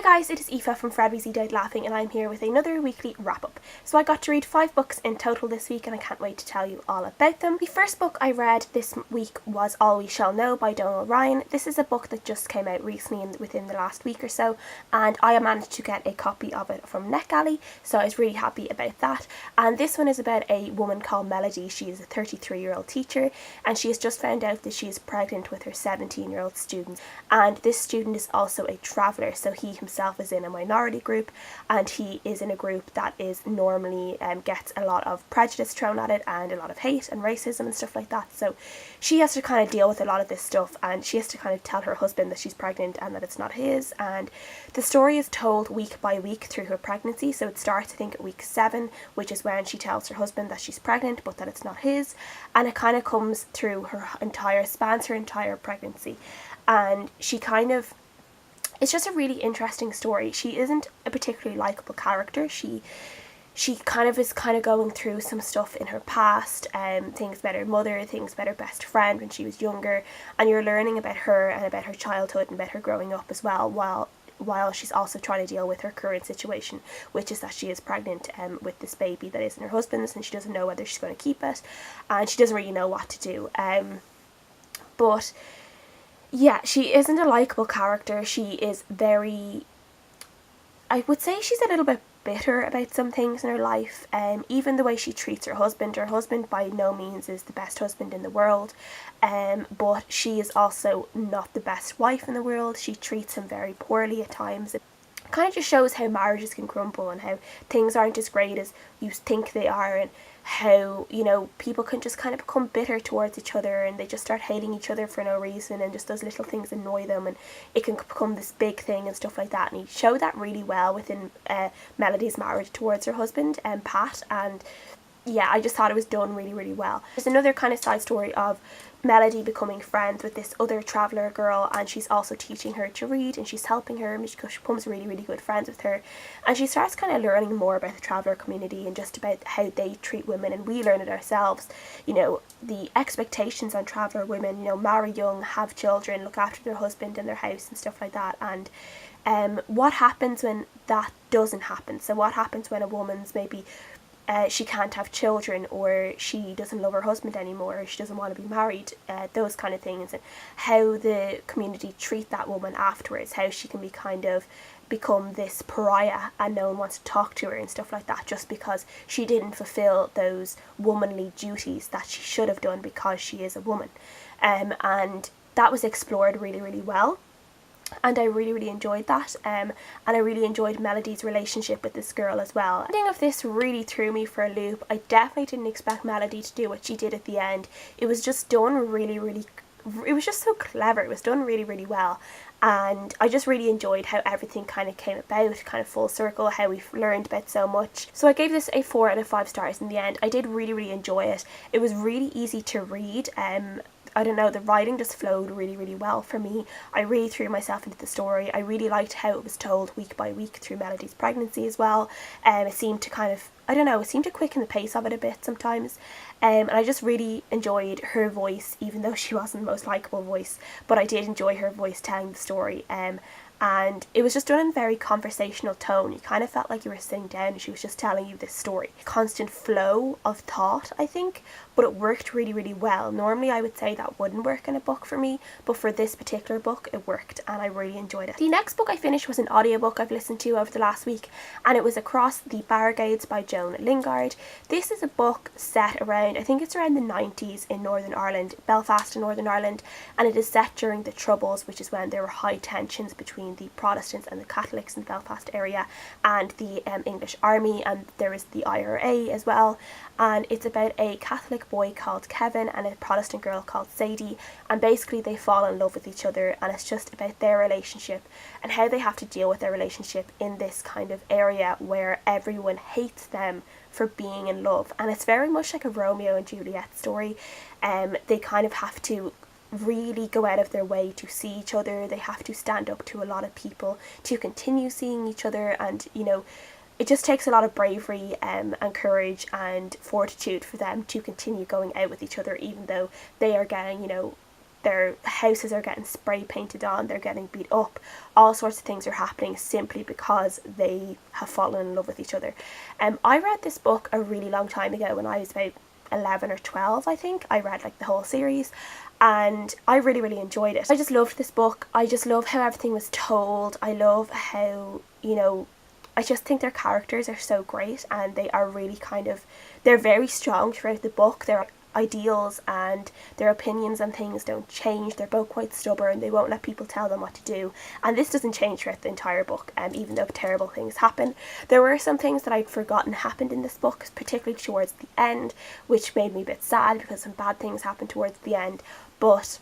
Hi guys, it is Aoife from Fred Weasley Died Laughing and I'm here with another weekly wrap up. So I got to read 5 books in total this week and I can't wait to tell you all about them. The first book I read this week was All We Shall Know by Donal. This is a book that just came out recently within the last week or so, and I managed to get a copy of it from NetGalley, so I was really happy about that. And this one is about a woman called Melody. She is a 33-year-old teacher and she has just found out that she is pregnant with her 17-year-old student, and this student is also a traveller, so he himself is in a minority group and he is in a group that is normally gets a lot of prejudice thrown at it and a lot of hate and racism and stuff like that. So she has to kind of deal with a lot of this stuff and she has to kind of tell her husband that she's pregnant and that it's not his, and the story is told week by week through her pregnancy. So it starts I think at week 7, which is when she tells her husband that she's pregnant but that it's not his, and it kind of comes through her spans her entire pregnancy. And she kind of, it's just a really interesting story. She isn't a particularly likeable character. She kind of is going through some stuff in her past, things about her mother, things about her best friend when she was younger, and you're learning about her and about her childhood and about her growing up as well, while she's also trying to deal with her current situation, which is that she is pregnant with this baby that isn't her husband's, and she doesn't know whether she's going to keep it, and she doesn't really know what to do. But yeah, she isn't a likeable character. She is very, I would say she's a little bit bitter about some things in her life. Even the way she treats her husband by no means is the best husband in the world, but she is also not the best wife in the world. She treats him very poorly at times. It kind of just shows how marriages can crumble and how things aren't as great as you think they are, and how, you know, people can just kind of become bitter towards each other and they just start hating each other for no reason, and just those little things annoy them and it can become this big thing and stuff like that. And he showed that really well within Melody's marriage towards her husband, Pat, and yeah, I just thought it was done really, really well. There's another kind of side story of Melody becoming friends with this other traveller girl, and she's also teaching her to read and she's helping her because she becomes really, really good friends with her, and she starts kind of learning more about the traveller community and just about how they treat women, and we learn it ourselves, you know, the expectations on traveller women, you know, marry young, have children, look after their husband and their house and stuff like that, and what happens when that doesn't happen. So what happens when a woman's maybe she can't have children, or she doesn't love her husband anymore, or she doesn't want to be married, those kind of things, and how the community treat that woman afterwards, how she can be kind of become this pariah and no one wants to talk to her and stuff like that, just because she didn't fulfill those womanly duties that she should have done because she is a woman. And that was explored really, really well. And I really, really enjoyed that, and I really enjoyed Melody's relationship with this girl as well. The ending of this really threw me for a loop. I definitely didn't expect Melody to do what she did at the end. It was just done really, really, it was just so clever. It was done really, really well, and I just really enjoyed how everything kind of came about, kind of full circle, how we've learned about so much. So I gave this a 4 out of 5 stars in the end. I did really, really enjoy it. It was really easy to read. I don't know, the writing just flowed really, really well for me. I really threw myself into the story. I really liked how it was told week by week through Melody's pregnancy as well. It seemed to kind of, I don't know, it seemed to quicken the pace of it a bit sometimes. And I just really enjoyed her voice, even though she wasn't the most likeable voice, but I did enjoy her voice telling the story. And it was just done in a very conversational tone. You kind of felt like you were sitting down and she was just telling you this story. Constant flow of thought, I think, but it worked really, really well. Normally I would say that wouldn't work in a book for me, but for this particular book it worked and I really enjoyed it. The next book I finished was an audiobook I've listened to over the last week, and it was Across the Barricades by Joan Lingard. This is a book set around, I think it's around the 90s in Northern Ireland, Belfast in Northern Ireland, and it is set during the Troubles, which is when there were high tensions between the Protestants and the Catholics in the Belfast area and the English army, and there is the IRA as well. And it's about a Catholic boy called Kevin and a Protestant girl called Sadie, and basically they fall in love with each other, and it's just about their relationship and how they have to deal with their relationship in this kind of area where everyone hates them for being in love. And it's very much like a Romeo and Juliet story. They kind of have to really go out of their way to see each other. They have to stand up to a lot of people to continue seeing each other, and you know, it just takes a lot of bravery and courage and fortitude for them to continue going out with each other, even though they are getting, you know, their houses are getting spray painted on, they're getting beat up, all sorts of things are happening simply because they have fallen in love with each other. I read this book a really long time ago when I was about 11 or 12, I think. I read like the whole series and I really enjoyed it. I just loved this book. I just love how everything was told. I love how, you know, I just think their characters are so great, and they are really they're very strong throughout the book. Their ideals and their opinions on things don't change. They're both quite stubborn. They won't let people tell them what to do, and this doesn't change throughout the entire book, even though terrible things happen. There were some things that I'd forgotten happened in this book, particularly towards the end, which made me a bit sad because some bad things happened towards the end, but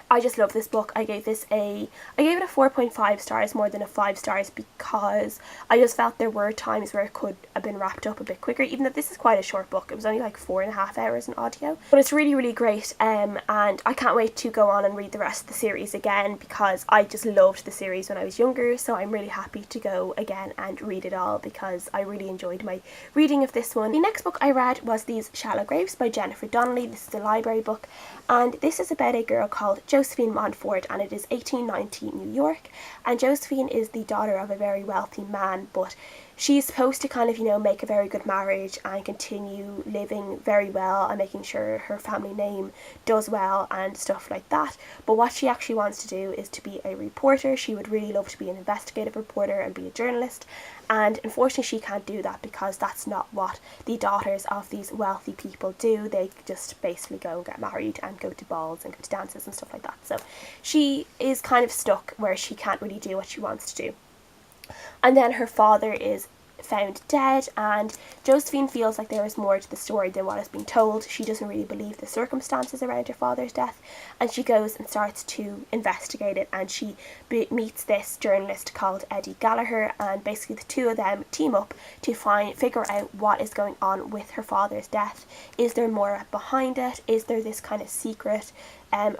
I just love this book. I gave it a 4.5 stars more than a 5 stars because I just felt there were times where it could have been wrapped up a bit quicker, even though this is quite a short book. It was only like 4.5 hours in audio, but it's really great, and I can't wait to go on and read the rest of the series again because I just loved the series when I was younger, so I'm really happy to go again and read it all because I really enjoyed my reading of this one. The next book I read was These Shallow Graves by Jennifer Donnelly. This is a library book, and this is about a girl called Josephine Montfort, and it is 1890 New York, and Josephine is the daughter of a very wealthy man, but she's supposed to make a very good marriage and continue living very well and making sure her family name does well and stuff like that. But what she actually wants to do is to be a reporter. She would really love to be an investigative reporter and be a journalist, and unfortunately she can't do that because that's not what the daughters of these wealthy people do. They just basically go and get married and go to balls and go to dances and stuff like that. So she is kind of stuck where she can't really do what she wants to do. And then her father is found dead, and Josephine feels like there is more to the story than what has been told. She doesn't really believe the circumstances around her father's death, and she goes and starts to investigate it, and she meets this journalist called Eddie Gallagher, and basically the two of them team up to figure out what is going on with her father's death. Is there more behind it? Is there this kind of secret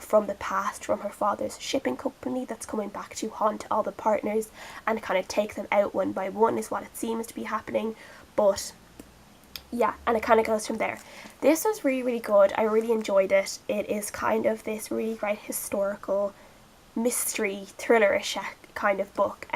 from the past, from her father's shipping company that's coming back to haunt all the partners and kind of take them out one by one, is what it seems to be happening. But yeah, and it kind of goes from there. This was really good. I really enjoyed it. It is kind of this really great historical mystery thrillerish kind of book,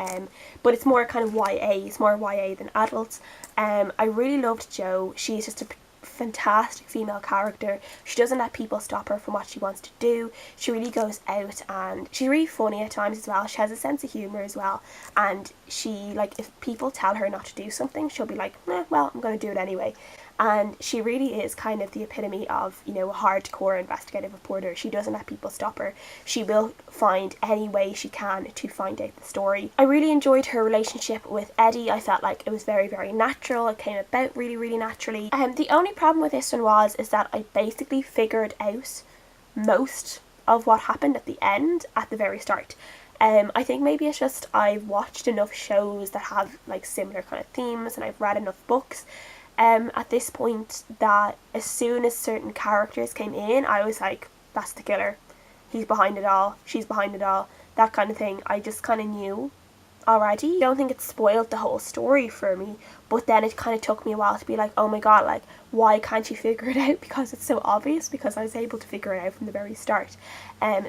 but it's more kind of YA. It's more YA than adults. I really loved Jo. She's just a fantastic female character. She doesn't let people stop her from what she wants to do. She really goes out, and she's really funny at times as well. She has a sense of humour as well, and she, like, if people tell her not to do something, she'll be like, well, I'm going to do it anyway. And she really is kind of the epitome of, a hardcore investigative reporter. She doesn't let people stop her. She will find any way she can to find out the story. I really enjoyed her relationship with Eddie. I felt like it was very natural. It came about really naturally. The only problem with this one is that I basically figured out most of what happened at the end at the very start. I think maybe it's just I've watched enough shows that have like similar kind of themes, and I've read enough books at this point that as soon as certain characters came in, I was like, that's the killer. He's behind it all. She's behind it all. That kind of thing. I just kind of knew already. I don't think it spoiled the whole story for me, but then it kind of took me a while to be like, oh my god, like, why can't you figure it out? Because it's so obvious, because I was able to figure it out from the very start.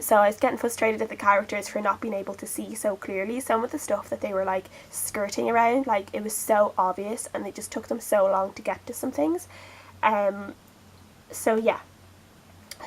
So I was getting frustrated at the characters for not being able to see so clearly some of the stuff that they were like skirting around. Like, it was so obvious, and it just took them so long to get to some things. So yeah.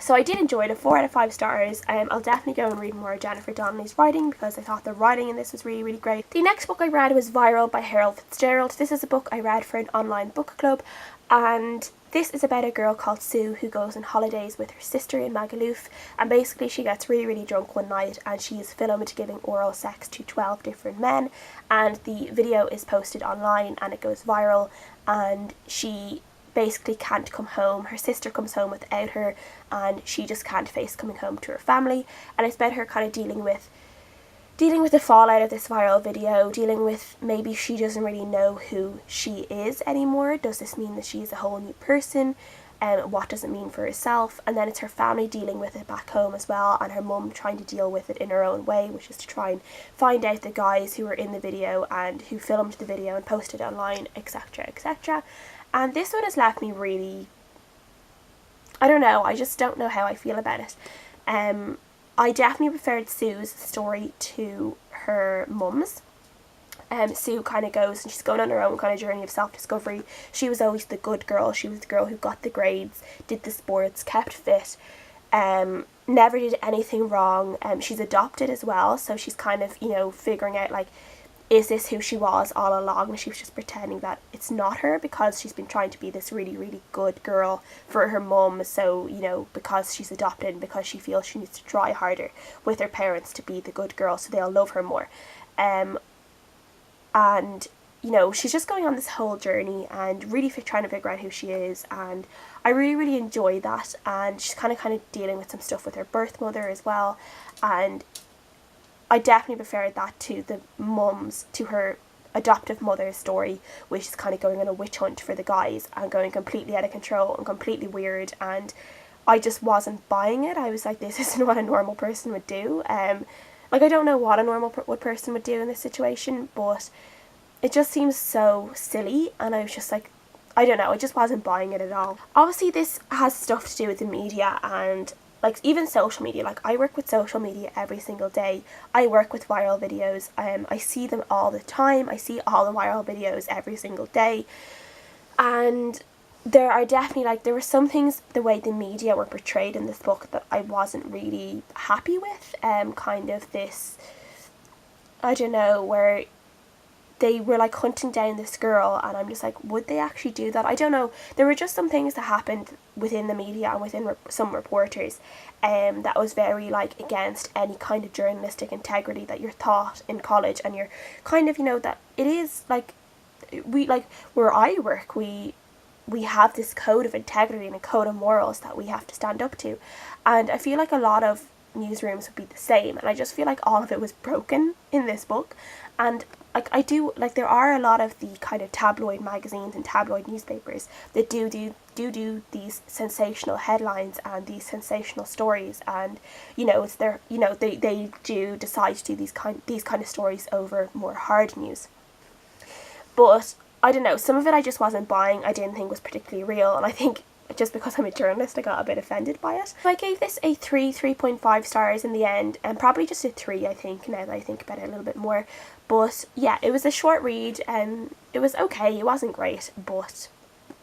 So I did enjoy it, a 4 out of 5 stars. I'll definitely go and read more of Jennifer Donnelly's writing because I thought the writing in this was really great. The next book I read was Viral by Helen Fitzgerald. This is a book I read for an online book club, and this is about a girl called Sue who goes on holidays with her sister in Magaluf, and basically she gets really drunk one night and she is filmed giving oral sex to 12 different men, and the video is posted online and it goes viral, and she basically can't come home. Her sister comes home without her, and she just can't face coming home to her family, and it's about her kind of dealing with the fallout of this viral video, dealing with maybe she doesn't really know who she is anymore. Does this mean that she's a whole new person? What does it mean for herself? And then it's her family dealing with it back home as well, and her mum trying to deal with it in her own way, which is to try and find out the guys who were in the video and who filmed the video and posted it online, etc. And this one has left me really, I don't know, I just don't know how I feel about it. I definitely preferred Sue's story to her mum's. Sue kind of goes and she's going on her own kind of journey of self-discovery. She was always the good girl. She was the girl who got the grades, did the sports, kept fit, never did anything wrong. She's adopted as well, so she's kind of, you know, figuring out, like, is this who she was all along? And she was just pretending that it's not her, because she's been trying to be this really, really good girl for her mum. So, you know, because she's adopted and because she feels she needs to try harder with her parents to be the good girl so they'll love her more. And, you know, she's just going on this whole journey and really trying to figure out who she is, and I really, really enjoy that. And she's kind of dealing with some stuff with her birth mother as well, and I definitely preferred that to her adoptive mother's story, which is kind of going on a witch hunt for the guys and going completely out of control and completely weird, and I just wasn't buying it. I was like, this isn't what a normal person would do. Like, I don't know what a normal person would do in this situation, but it just seems so silly, and I was just like, I don't know, I just wasn't buying it at all. Obviously, this has stuff to do with the media and, like, even social media. Like, I work with social media every single day. I work with viral videos. I see them all the time. I see all the viral videos every single day. And there are definitely, like, there were some things, the way the media were portrayed in this book, that I wasn't really happy with. Kind of this, I don't know, where they were, like, hunting down this girl, and I'm just like, would they actually do that? I don't know. There were just some things that happened within the media and within some reporters that was very, like, against any kind of journalistic integrity that you're taught in college, and you're kind of, you know, that it is, like, where I work, we have this code of integrity and a code of morals that we have to stand up to, and I feel like a lot of newsrooms would be the same, and I just feel like all of it was broken in this book. And like, I do, like, there are a lot of the kind of tabloid magazines and tabloid newspapers that do these sensational headlines and these sensational stories, and, you know, it's their, you know, they do decide to do these kind of stories over more hard news. But I don't know, some of it I just wasn't buying. I didn't think was particularly real, and I think just because I'm a journalist I got a bit offended by it. So I gave this a 3.5 stars in the end, and probably just a 3, I think, now that I think about it a little bit more. But yeah, it was a short read, and it was okay. It wasn't great, but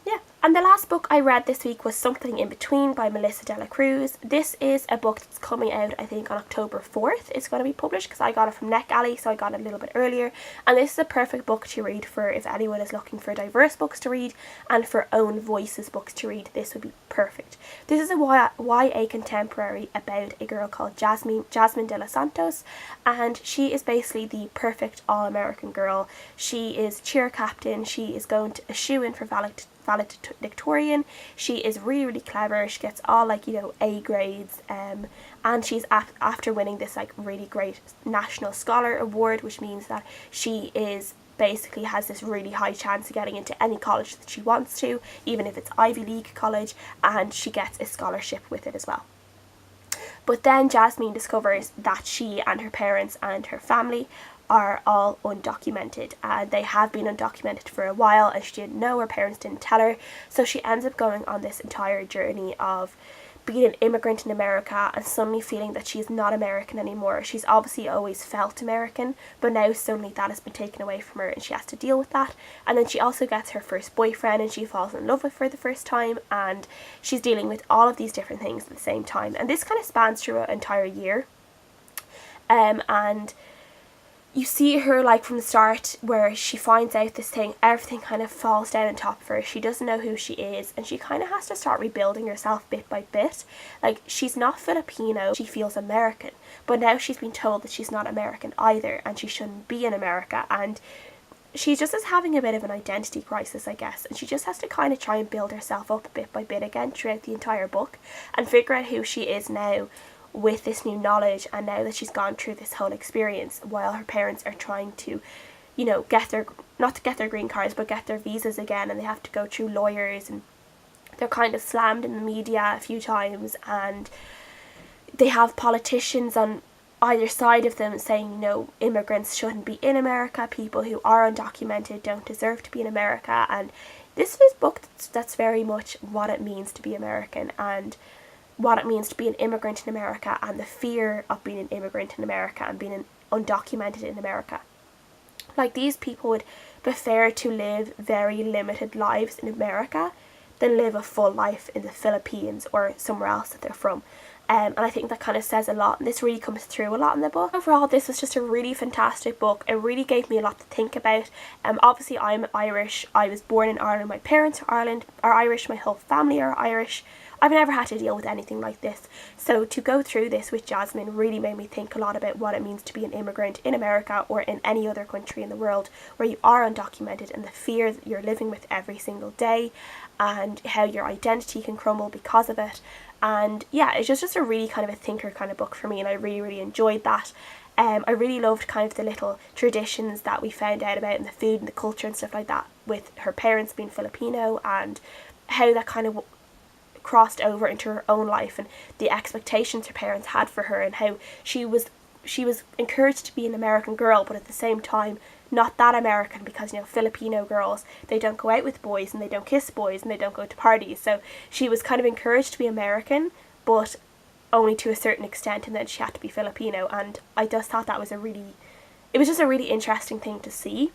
yeah. And the last book I read this week was Something in Between by Melissa de la Cruz. This is a book that's coming out, I think, on October 4th. It's going to be published, because I got it from Neck Alley, so I got it a little bit earlier. And this is a perfect book to read for if anyone is looking for diverse books to read and for own voices books to read. This would be perfect. This is a YA contemporary about a girl called Jasmine de los Santos, and she is basically the perfect all-American girl. She is cheer captain. She is going to a shoe-in for valedictorian. She is really, really clever. She gets all, like, you know, A grades, and she's after winning this, like, really great National Scholar Award, which means that she is basically has this really high chance of getting into any college that she wants to, even if it's Ivy League college, and she gets a scholarship with it as well. But then Jasmine discovers that she and her parents and her family are all undocumented, and they have been undocumented for a while, and she didn't know, her parents didn't tell her. So she ends up going on this entire journey of being an immigrant in America and suddenly feeling that she's not American anymore. She's obviously always felt American, but now suddenly that has been taken away from her and she has to deal with that. And then she also gets her first boyfriend and she falls in love with for the first time, and she's dealing with all of these different things at the same time. And this kind of spans through an entire year. And you see her, like, from the start, where she finds out this thing, everything kind of falls down on top of her. She doesn't know who she is, and she kind of has to start rebuilding herself bit by bit. Like, she's not Filipino, she feels American, but now she's been told that she's not American either, and she shouldn't be in America, and she just is having a bit of an identity crisis, I guess, and she just has to kind of try and build herself up bit by bit again throughout the entire book, and figure out who she is now with this new knowledge, and now that she's gone through this whole experience, while her parents are trying to, you know, not to get their green cards, but get their visas again, and they have to go through lawyers, and they're kind of slammed in the media a few times, and they have politicians on either side of them saying, you know, immigrants shouldn't be in America, people who are undocumented don't deserve to be in America. And this is a book that's very much what it means to be American, and what it means to be an immigrant in America and the fear of being an immigrant in America and being undocumented in America. Like, these people would prefer to live very limited lives in America than live a full life in the Philippines or somewhere else that they're from. And I think that kind of says a lot, and this really comes through a lot in the book. Overall, this was just a really fantastic book. It really gave me a lot to think about. Obviously, I'm Irish. I was born in Ireland. My parents are Irish. My whole family are Irish. I've never had to deal with anything like this. So to go through this with Jasmine really made me think a lot about what it means to be an immigrant in America or in any other country in the world where you are undocumented, and the fear that you're living with every single day, and how your identity can crumble because of it. And yeah, it's just a really kind of a thinker kind of book for me, and I really enjoyed that. I really loved kind of the little traditions that we found out about in the food and the culture and stuff like that, with her parents being Filipino, and how that kind of crossed over into her own life, and the expectations her parents had for her, and how she was encouraged to be an American girl, but at the same time not that American, because, you know, Filipino girls, they don't go out with boys and they don't kiss boys and they don't go to parties. So she was kind of encouraged to be American, but only to a certain extent, and then she had to be Filipino. And I just thought that was it was just a really interesting thing to see.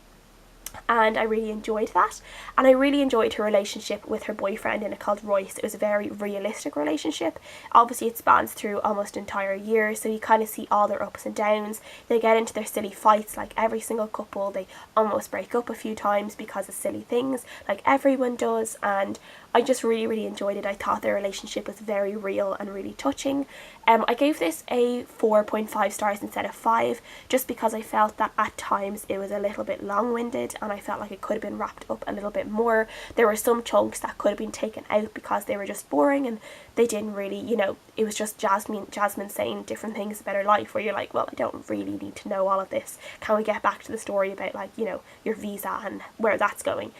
And I really enjoyed that, and I really enjoyed her relationship with her boyfriend in it, called Royce. It was a very realistic relationship. Obviously it spans through almost an entire year, so you kind of see all their ups and downs. They get into their silly fights like every single couple. They almost break up a few times because of silly things, like everyone does, and I just really enjoyed it. I thought their relationship was very real and really touching. I gave this a 4.5 stars instead of 5, just because I felt that at times it was a little bit long-winded, and I felt like it could have been wrapped up a little bit more. There were some chunks that could have been taken out because they were just boring, and they didn't really, you know, it was just Jasmine saying different things about her life, where you're like, well, I don't really need to know all of this. Can we get back to the story about, like, you know, your visa and where that's going?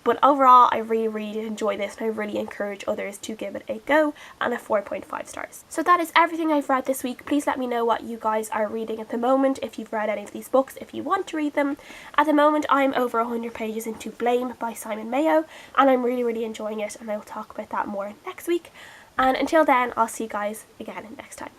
But overall, I really did enjoy this, and I really encourage others to give it a go, and a 4.5 stars. So that is everything I've read this week. Please let me know what you guys are reading at the moment, if you've read any of these books, if you want to read them. At the moment, I'm over 100 pages into Blame by Simon Mayo, and I'm really enjoying it, and I will talk about that more next week. And until then, I'll see you guys again next time.